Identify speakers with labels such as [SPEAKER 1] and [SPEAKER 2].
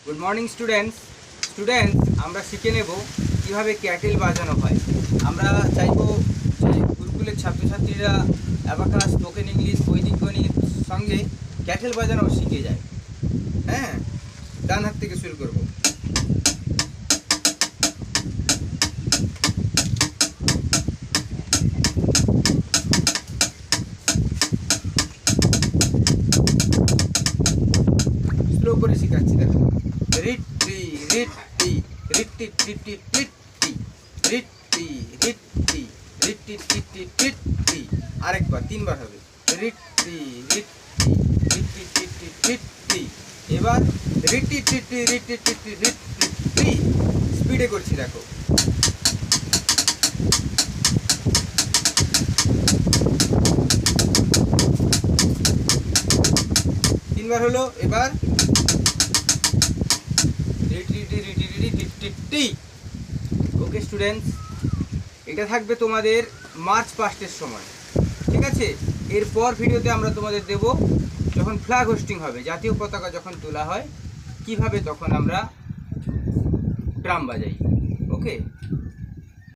[SPEAKER 1] Good morning students. আমরা শিখে নেব কীভাবে ক্যাটেল বাজানো হয়। আমরা চাইব যে গুরুকুলের ছাত্রছাত্রীরা অ্যাবাকাস, স্পোকেন ইংলিশ, বৈদিক গণিত সঙ্গে ক্যাটেল বাজানো শিখে যায়। হ্যাঁ, ডান হাত থেকে শুরু করব। স্লো করে শেখাচ্ছি, দেখো। রিটি রিটি রিটি রিটি রিটি রিটি রিটি রিটি রিটি রিটি। আরেকবার, তিনবার হবে। রিটি রিটি রিটি রিটি রিটি। এবার রিটি রিটি রিটি রিটি রিটি। স্পিডে করছি, দেখো। তিনবার হলো, এবার ওকে স্টুডেন্টস, এটা থাকবে তোমাদের মার্চ পাস্টের সময়, ঠিক আছে? এরপর ভিডিওতে আমরা তোমাদের দেব যখন ফ্ল্যাগ হোস্টিং হবে, জাতীয় পতাকা যখন তোলা হয়, কিভাবে তখন আমরা ড্রাম বাজাই। ওকে।